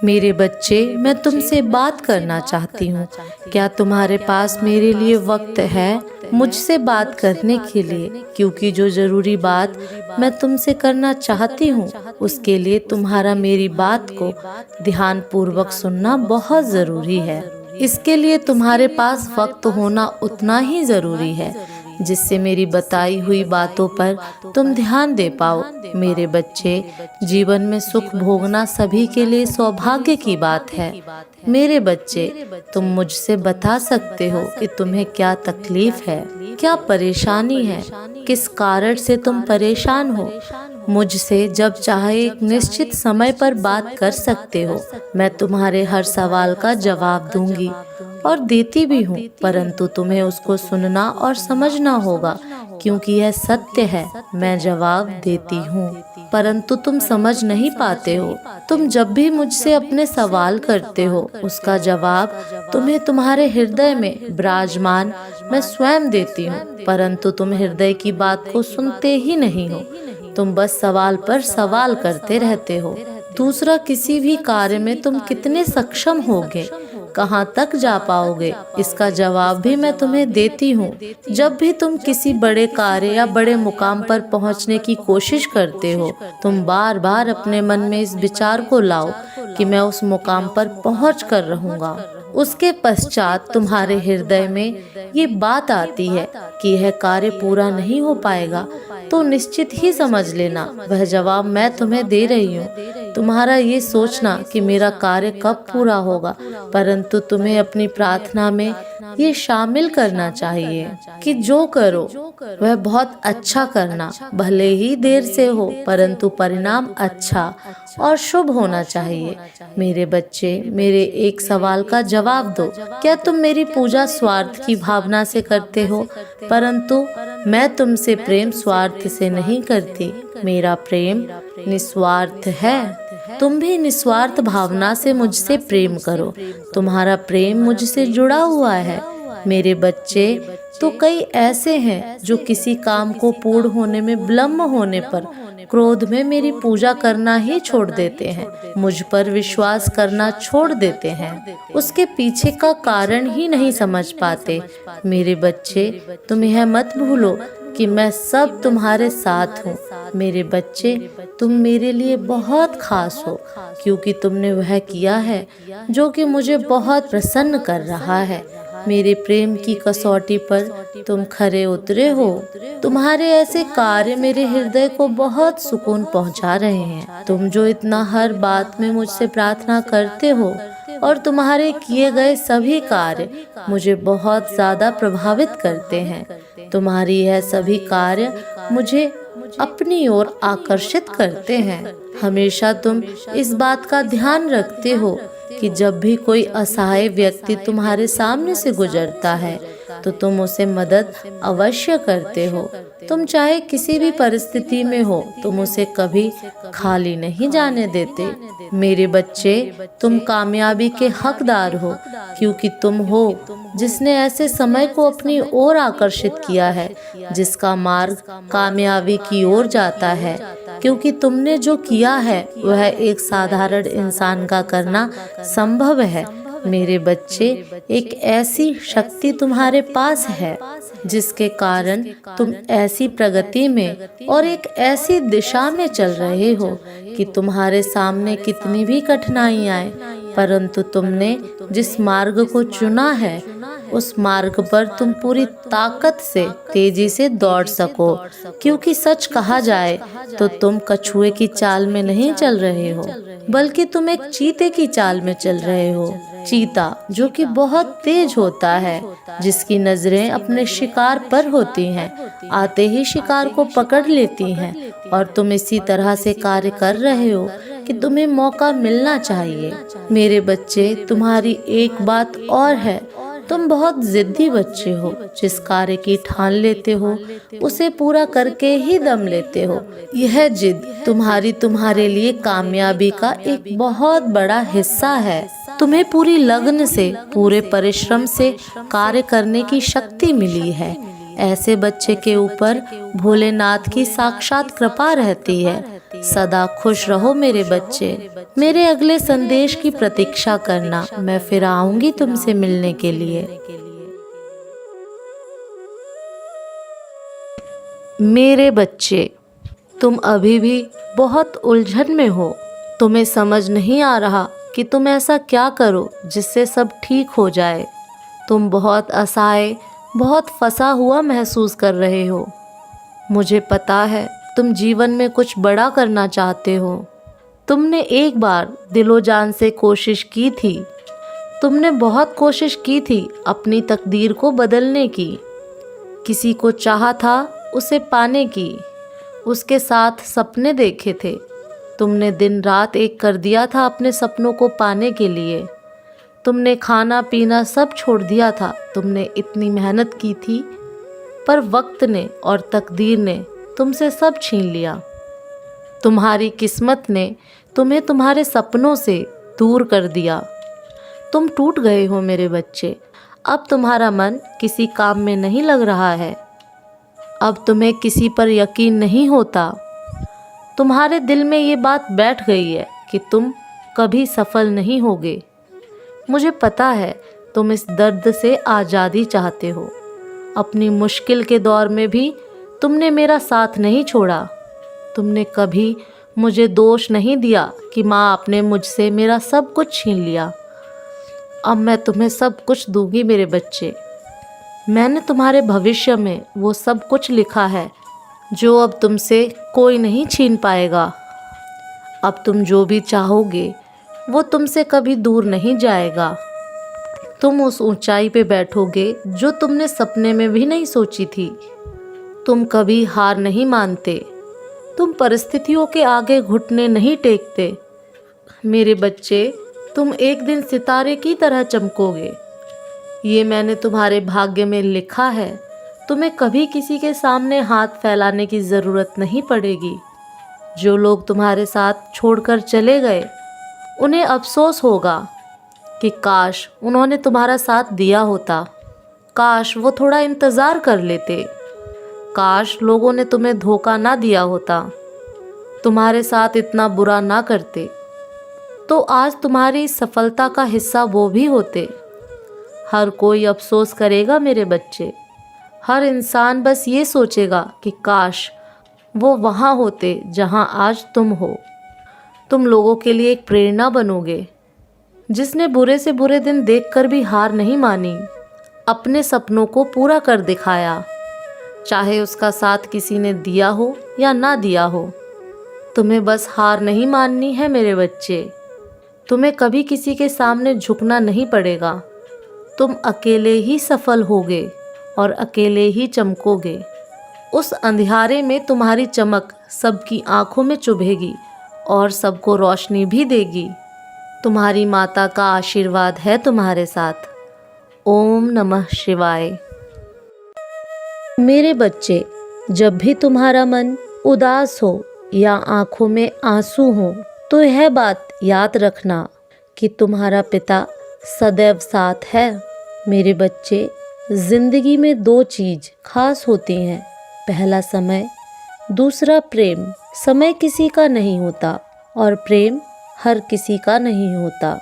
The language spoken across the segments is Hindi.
मेरे बच्चे, मैं तुमसे बात करना चाहती हूँ। क्या तुम्हारे पास मेरे लिए वक्त है मुझसे बात करने के लिए? क्योंकि जो ज़रूरी बात मैं तुमसे करना चाहती हूँ उसके लिए तुम्हारा मेरी बात को ध्यानपूर्वक सुनना बहुत ज़रूरी है। इसके लिए तुम्हारे पास वक्त होना उतना ही ज़रूरी है जिससे मेरी बताई हुई बातों पर तुम ध्यान दे पाओ। मेरे बच्चे, जीवन में सुख भोगना सभी के लिए सौभाग्य की बात है। मेरे बच्चे, तुम मुझसे बता सकते हो कि तुम्हें क्या तकलीफ है, क्या परेशानी है, किस कारण से तुम परेशान हो। मुझसे जब चाहे एक निश्चित समय पर बात कर सकते हो। मैं तुम्हारे हर सवाल का जवाब दूंगी और देती भी हूँ, परंतु तुम्हें उसको सुनना और समझना होगा, क्योंकि यह सत्य है। मैं जवाब देती हूँ परंतु तुम समझ नहीं पाते हो। तुम जब भी मुझसे अपने सवाल करते हो उसका जवाब तुम्हें तुम्हारे हृदय में विराजमान मैं स्वयं देती हूँ, परंतु तुम हृदय की बात को सुनते ही नहीं हो। तुम बस सवाल पर सवाल करते रहते हो। दूसरा, किसी भी कार्य में तुम कितने सक्षम होगे, कहाँ तक जा पाओगे, इसका जवाब भी मैं तुम्हें देती हूँ। जब भी तुम किसी बड़े कार्य या बड़े मुकाम पर पहुँचने की कोशिश करते हो, तुम बार बार अपने मन में इस विचार को लाओ कि मैं उस मुकाम पर पहुँच कर रहूँगा। उसके पश्चात तुम्हारे हृदय में ये बात आती है कि यह कार्य पूरा नहीं हो पाएगा, तो निश्चित ही समझ लेना वह जवाब मैं तुम्हें दे रही हूँ। तुम्हारा ये सोचना कि मेरा कार्य कब पूरा होगा, परंतु तुम्हें अपनी प्रार्थना में ये शामिल करना चाहिए कि जो करो वह बहुत अच्छा करना, भले ही देर से हो परंतु परिणाम अच्छा और शुभ होना चाहिए। मेरे बच्चे, मेरे एक सवाल का जवाब दो। क्या तुम मेरी पूजा स्वार्थ की भावना से करते हो? परंतु मैं तुमसे प्रेम स्वार्थ से नहीं करती। मेरा प्रेम निस्वार्थ है। तुम भी निस्वार्थ भावना से मुझसे प्रेम करो। तुम्हारा प्रेम मुझसे जुड़ा हुआ है। मेरे बच्चे, तो कई ऐसे हैं जो किसी काम को पूर्ण होने में विलम्ब होने पर क्रोध में मेरी पूजा करना ही छोड़ देते हैं, मुझ पर विश्वास करना छोड़ देते हैं, उसके पीछे का कारण ही नहीं समझ पाते। मेरे बच्चे, तुम यह मत भूलो कि मैं सब तुम्हारे साथ हूँ। मेरे बच्चे, तुम मेरे लिए बहुत खास हो, क्योंकि तुमने वह किया है जो कि मुझे बहुत प्रसन्न कर रहा है। मेरे प्रेम की कसौटी पर तुम खरे उतरे हो। तुम्हारे ऐसे कार्य मेरे हृदय को बहुत सुकून पहुंचा रहे हैं। तुम जो इतना हर बात में मुझसे प्रार्थना करते हो और तुम्हारे किए गए सभी कार्य मुझे बहुत ज्यादा प्रभावित करते हैं। तुम्हारी यह सभी कार्य मुझे अपनी ओर आकर्षित करते हैं। हमेशा तुम इस बात का ध्यान रखते हो कि जब भी कोई असहाय व्यक्ति तुम्हारे सामने से गुजरता है तो तुम उसे मदद अवश्य करते हो। तुम चाहे किसी भी परिस्थिति में हो, तुम उसे कभी खाली नहीं जाने देते। मेरे बच्चे, तुम कामयाबी के हकदार हो, क्योंकि तुम हो जिसने ऐसे समय को अपनी ओर आकर्षित किया है जिसका मार्ग कामयाबी की ओर जाता है। क्योंकि तुमने जो किया है वह एक साधारण इंसान का करना संभव है। मेरे बच्चे, एक ऐसी शक्ति तुम्हारे पास है जिसके कारण तुम ऐसी प्रगति में और एक ऐसी दिशा में चल रहे हो कि तुम्हारे सामने कितनी भी कठिनाई आए, परंतु तुमने जिस मार्ग को चुना है उस मार्ग पर तुम पूरी ताकत से तेजी से दौड़ सको। क्योंकि सच कहा जाए तो तुम कछुए की चाल में नहीं चल रहे हो, बल्कि तुम एक चीते की चाल में चल रहे हो। चीता जो कि बहुत तेज होता है, जिसकी नजरें अपने शिकार पर होती हैं, आते ही शिकार को पकड़ लेती हैं, और तुम इसी तरह से कार्य कर रहे हो कि तुम्हें मौका मिलना चाहिए। मेरे बच्चे, तुम्हारी एक बात और है, तुम बहुत जिद्दी बच्चे हो। जिस कार्य की ठान लेते हो उसे पूरा करके ही दम लेते हो। यह जिद तुम्हारे लिए कामयाबी का एक बहुत बड़ा हिस्सा है। तुम्हें पूरी लगन से, पूरे परिश्रम से कार्य करने की शक्ति मिली है। ऐसे बच्चे के ऊपर भोलेनाथ की साक्षात कृपा रहती है। सदा खुश रहो मेरे बच्चे। मेरे अगले संदेश की प्रतीक्षा करना, मैं फिर आऊंगी तुमसे मिलने के लिए। मेरे बच्चे, तुम अभी भी बहुत उलझन में हो। तुम्हें समझ नहीं आ रहा कि तुम ऐसा क्या करो जिससे सब ठीक हो जाए। तुम बहुत असहाय, बहुत फंसा हुआ महसूस कर रहे हो। मुझे पता है तुम जीवन में कुछ बड़ा करना चाहते हो। तुमने एक बार दिलो जान से कोशिश की थी। तुमने बहुत कोशिश की थी अपनी तकदीर को बदलने की। किसी को चाहा था उसे पाने की, उसके साथ सपने देखे थे। तुमने दिन रात एक कर दिया था अपने सपनों को पाने के लिए। तुमने खाना पीना सब छोड़ दिया था। तुमने इतनी मेहनत की थी, पर वक्त ने और तकदीर ने तुमसे सब छीन लिया। तुम्हारी किस्मत ने तुम्हें तुम्हारे सपनों से दूर कर दिया। तुम टूट गए हो मेरे बच्चे। अब तुम्हारा मन किसी काम में नहीं लग रहा है। अब तुम्हें किसी पर यकीन नहीं होता। तुम्हारे दिल में ये बात बैठ गई है कि तुम कभी सफल नहीं होगे। मुझे पता है तुम इस दर्द से आज़ादी चाहते हो। अपनी मुश्किल के दौर में भी तुमने मेरा साथ नहीं छोड़ा। तुमने कभी मुझे दोष नहीं दिया कि माँ आपने मुझसे मेरा सब कुछ छीन लिया। अब मैं तुम्हें सब कुछ दूंगी मेरे बच्चे। मैंने तुम्हारे भविष्य में वो सब कुछ लिखा है जो अब तुमसे कोई नहीं छीन पाएगा। अब तुम जो भी चाहोगे वो तुमसे कभी दूर नहीं जाएगा। तुम उस ऊंचाई पे बैठोगे जो तुमने सपने में भी नहीं सोची थी। तुम कभी हार नहीं मानते। तुम परिस्थितियों के आगे घुटने नहीं टेकते। मेरे बच्चे, तुम एक दिन सितारे की तरह चमकोगे। ये मैंने तुम्हारे भाग्य में लिखा है। तुम्हें कभी किसी के सामने हाथ फैलाने की ज़रूरत नहीं पड़ेगी। जो लोग तुम्हारे साथ छोड़कर चले गए, उन्हें अफसोस होगा कि काश उन्होंने तुम्हारा साथ दिया होता। काश वो थोड़ा इंतज़ार कर लेते। काश लोगों ने तुम्हें धोखा ना दिया होता, तुम्हारे साथ इतना बुरा ना करते, तो आज तुम्हारी इस सफलता का हिस्सा वो भी होते। हर कोई अफसोस करेगा मेरे बच्चे। हर इंसान बस ये सोचेगा कि काश वो वहाँ होते जहाँ आज तुम हो। तुम लोगों के लिए एक प्रेरणा बनोगे। जिसने बुरे से बुरे दिन देखकर भी हार नहीं मानी, अपने सपनों को पूरा कर दिखाया, चाहे उसका साथ किसी ने दिया हो या ना दिया हो। तुम्हें बस हार नहीं माननी है मेरे बच्चे। तुम्हें कभी किसी के सामने झुकना नहीं पड़ेगा। तुम अकेले ही सफल होगे और अकेले ही चमकोगे। उस अंधियारे में तुम्हारी चमक सबकी आंखों में चुभेगी और सबको रोशनी भी देगी। तुम्हारी माता का आशीर्वाद है तुम्हारे साथ। ओम नमः शिवाय। मेरे बच्चे, जब भी तुम्हारा मन उदास हो या आंखों में आंसू हो, तो यह बात याद रखना कि तुम्हारा पिता सदैव साथ है। मेरे बच्चे, जिंदगी में दो चीज खास होती हैं। पहला समय, दूसरा प्रेम। समय किसी का नहीं होता और प्रेम हर किसी का नहीं होता।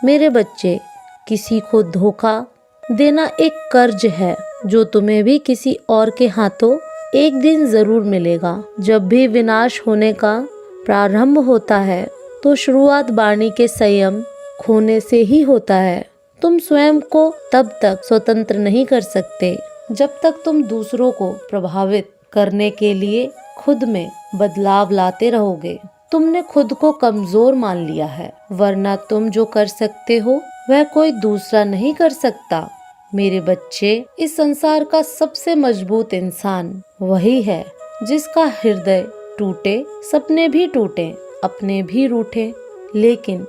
मेरे बच्चे, किसी को धोखा देना एक कर्ज है जो तुम्हें भी किसी और के हाथों एक दिन जरूर मिलेगा। जब भी विनाश होने का प्रारंभ होता है तो शुरुआत वाणी के संयम खोने से ही होता है। तुम स्वयं को तब तक स्वतंत्र नहीं कर सकते जब तक तुम दूसरों को प्रभावित करने के लिए खुद में बदलाव लाते रहोगे। तुमने खुद को कमजोर मान लिया है, वरना तुम जो कर सकते हो वह कोई दूसरा नहीं कर सकता। मेरे बच्चे, इस संसार का सबसे मजबूत इंसान वही है जिसका हृदय टूटे, सपने भी टूटे, अपने भी रूठे, लेकिन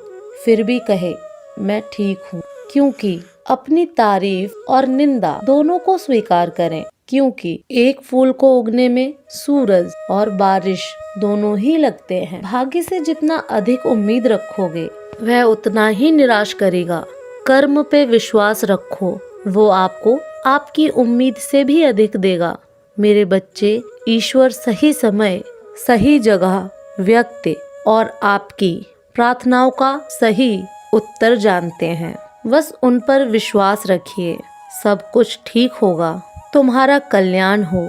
फिर भी कहे मैं ठीक हूँ। क्योंकि अपनी तारीफ और निंदा दोनों को स्वीकार करें, क्योंकि एक फूल को उगने में सूरज और बारिश दोनों ही लगते हैं। भाग्य से जितना अधिक उम्मीद रखोगे वह उतना ही निराश करेगा। कर्म पे विश्वास रखो, वो आपको आपकी उम्मीद से भी अधिक देगा। मेरे बच्चे, ईश्वर सही समय, सही जगह व्यक्ति और आपकी प्रार्थनाओं का सही उत्तर जानते हैं। बस उन पर विश्वास रखिए, सब कुछ ठीक होगा। तुम्हारा कल्याण हो।